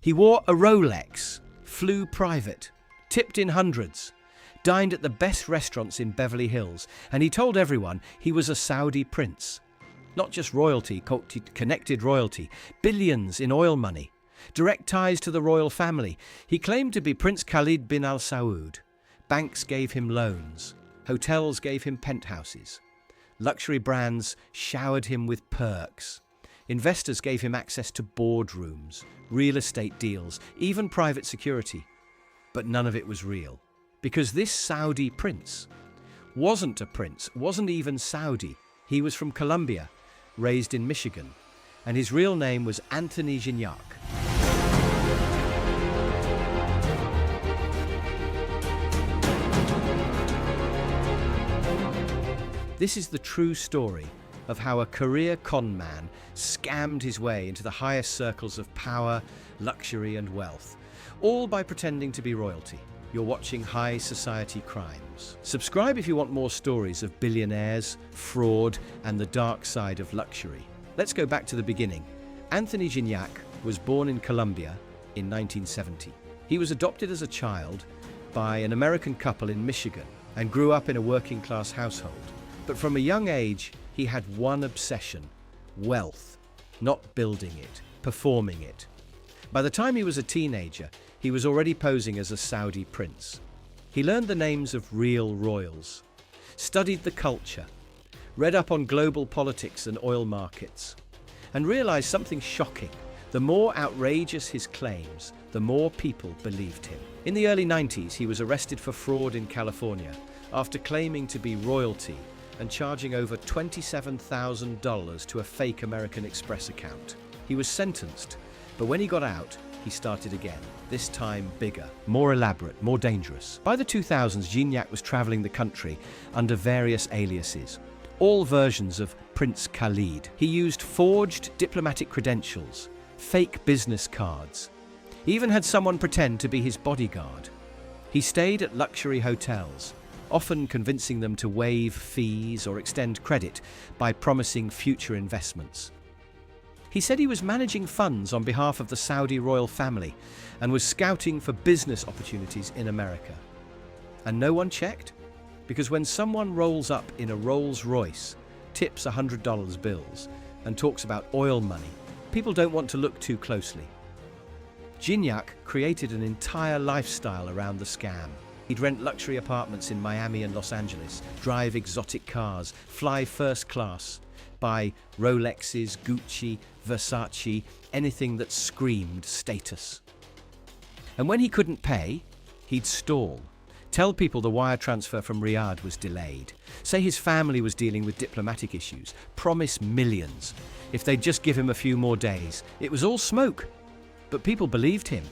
He wore a Rolex, flew private, tipped in hundreds, dined at the best restaurants in Beverly Hills, and he told everyone he was a Saudi prince. Not just royalty, connected royalty, billions in oil money, direct ties to the royal family. He claimed to be Prince Khalid bin Al Saud. Banks gave him loans. Hotels gave him penthouses. Luxury brands showered him with perks. Investors gave him access to boardrooms, real estate deals, even private security. But none of it was real. Because this Saudi prince wasn't a prince, wasn't even Saudi. He was from Colombia, raised in Michigan, and his real name was Anthony Gignac. This is the true story of how a career con man scammed his way into the highest circles of power, luxury, and wealth, all by pretending to be royalty. You're watching High Society Crimes. Subscribe if you want more stories of billionaires, fraud, and the dark side of luxury. Let's go back to the beginning. Anthony Gignac was born in Colombia in 1970. He was adopted as a child by an American couple in Michigan and grew up in a working-class household. But from a young age, he had one obsession: wealth, not building it, performing it. By the time he was a teenager, he was already posing as a Saudi prince. He learned the names of real royals, studied the culture, read up on global politics and oil markets, and realized something shocking. The more outrageous his claims, the more people believed him. In the early 90s, he was arrested for fraud in California after claiming to be royalty and charging over $27,000 to a fake American Express account. He was sentenced, but when he got out, he started again, this time bigger, more elaborate, more dangerous. By the 2000s, Gignac was traveling the country under various aliases, all versions of Prince Khalid. He used forged diplomatic credentials, fake business cards. He even had someone pretend to be his bodyguard. He stayed at luxury hotels, often convincing them to waive fees or extend credit by promising future investments. He said he was managing funds on behalf of the Saudi royal family and was scouting for business opportunities in America. And no one checked? Because when someone rolls up in a Rolls-Royce, tips $100 bills, and talks about oil money, people don't want to look too closely. Gignac created an entire lifestyle around the scam. He'd rent luxury apartments in Miami and Los Angeles, drive exotic cars, fly first class, buy Rolexes, Gucci, Versace, anything that screamed status. And when he couldn't pay, he'd stall, tell people the wire transfer from Riyadh was delayed, say his family was dealing with diplomatic issues, promise millions if they'd just give him a few more days. It was all smoke, but people believed him.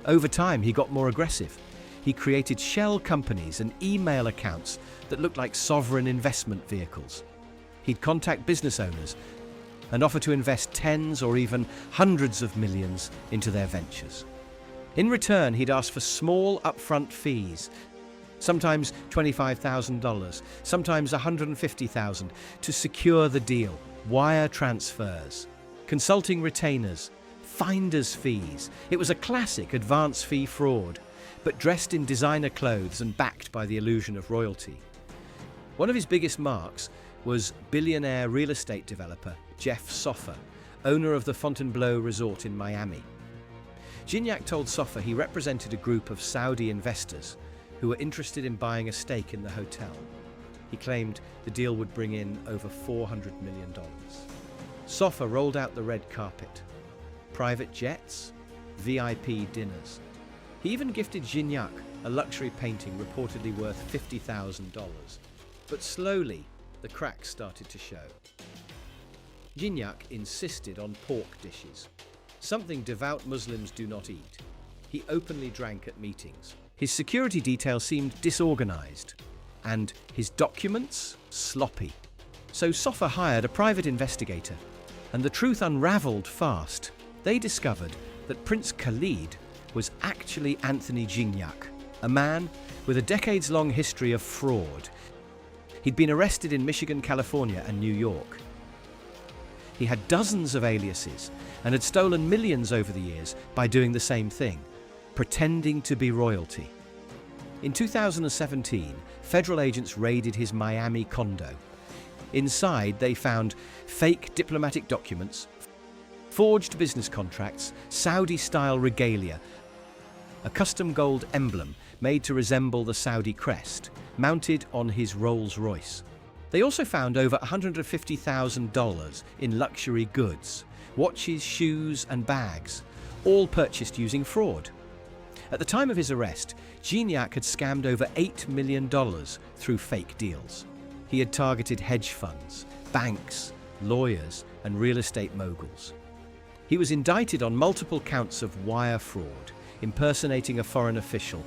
Over time, he got more aggressive. He created shell companies and email accounts that looked like sovereign investment vehicles. He'd contact business owners and offer to invest tens or even hundreds of millions into their ventures. In return, he'd ask for small upfront fees, sometimes $25,000, sometimes $150,000, to secure the deal. Wire transfers, consulting retainers, finder's fees. It was a classic advance fee fraud, but dressed in designer clothes and backed by the illusion of royalty. One of his biggest marks was billionaire real estate developer Jeff Soffer, owner of the Fontainebleau Resort in Miami. Gignac told Soffer he represented a group of Saudi investors who were interested in buying a stake in the hotel. He claimed the deal would bring in over $400 million. Soffer rolled out the red carpet, private jets, VIP dinners. He even gifted Gignac a luxury painting reportedly worth $50,000. But slowly, the cracks started to show. Gignac insisted on pork dishes, something devout Muslims do not eat. He openly drank at meetings. His security detail seemed disorganized, and his documents sloppy. So Soffer hired a private investigator, and the truth unraveled fast. They discovered that Prince Khalid was actually Anthony Gignac, a man with a decades-long history of fraud. He'd been arrested in Michigan, California, and New York. He had dozens of aliases and had stolen millions over the years by doing the same thing, pretending to be royalty. In 2017, federal agents raided his Miami condo. Inside, they found fake diplomatic documents, forged business contracts, Saudi-style regalia, a custom gold emblem made to resemble the Saudi crest, mounted on his Rolls-Royce. They also found over $150,000 in luxury goods, watches, shoes and bags, all purchased using fraud. At the time of his arrest, Gignac had scammed over $8 million through fake deals. He had targeted hedge funds, banks, lawyers and real estate moguls. He was indicted on multiple counts of wire fraud, impersonating a foreign official,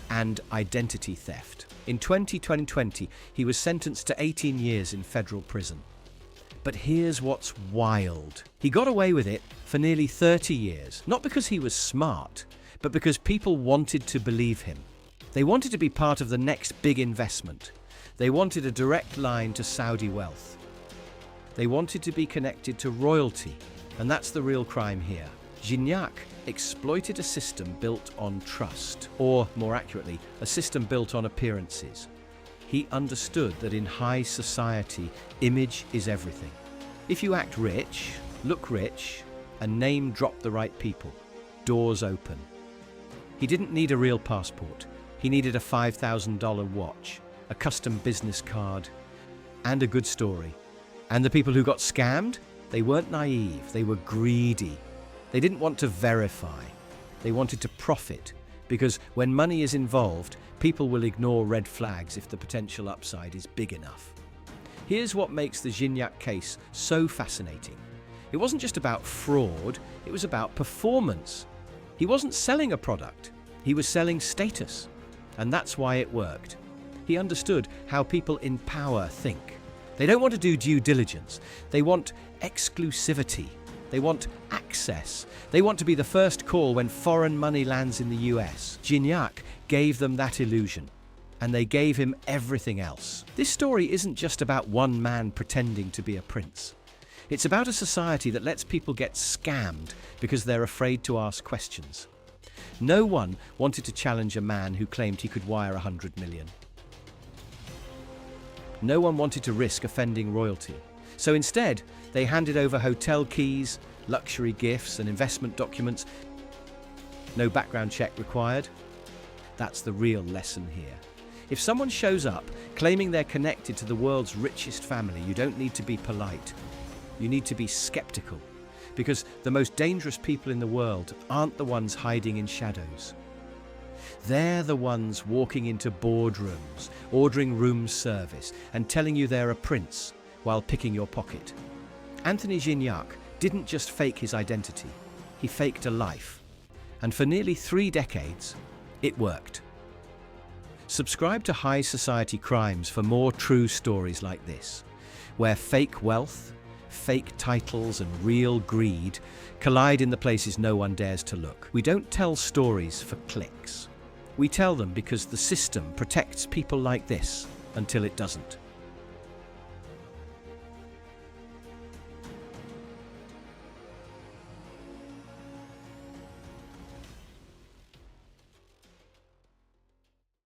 and identity theft. In 2020, he was sentenced to 18 years in federal prison. But here's what's wild. He got away with it for nearly 30 years, not because he was smart, but because people wanted to believe him. They wanted to be part of the next big investment. They wanted a direct line to Saudi wealth. They wanted to be connected to royalty, and that's the real crime here. Gignac exploited a system built on trust, or more accurately, a system built on appearances. He understood that in high society, image is everything. If you act rich, look rich, and name drop the right people, doors open. He didn't need a real passport. He needed a $5,000 watch, a custom business card, and a good story. And the people who got scammed, they weren't naive, they were greedy. They didn't want to verify. They wanted to profit, because when money is involved, people will ignore red flags if the potential upside is big enough. Here's what makes the Gignac case so fascinating. It wasn't just about fraud, it was about performance. He wasn't selling a product, he was selling status. And that's why it worked. He understood how people in power think. They don't want to do due diligence. They want exclusivity. They want access. They want to be the first call when foreign money lands in the US. Gignac gave them that illusion, and they gave him everything else. This story isn't just about one man pretending to be a prince. It's about a society that lets people get scammed because they're afraid to ask questions. No one wanted to challenge a man who claimed he could wire 100 million. No one wanted to risk offending royalty. So instead, they handed over hotel keys, luxury gifts and investment documents. No background check required. That's the real lesson here. If someone shows up claiming they're connected to the world's richest family, you don't need to be polite. You need to be skeptical, because the most dangerous people in the world aren't the ones hiding in shadows. They're the ones walking into boardrooms, ordering room service, and telling you they're a prince while picking your pocket. Anthony Gignac didn't just fake his identity, he faked a life. And for nearly 3 decades, it worked. Subscribe to High Society Crimes for more true stories like this, where fake wealth, fake titles and real greed collide in the places no one dares to look. We don't tell stories for clicks. We tell them because the system protects people like this until it doesn't.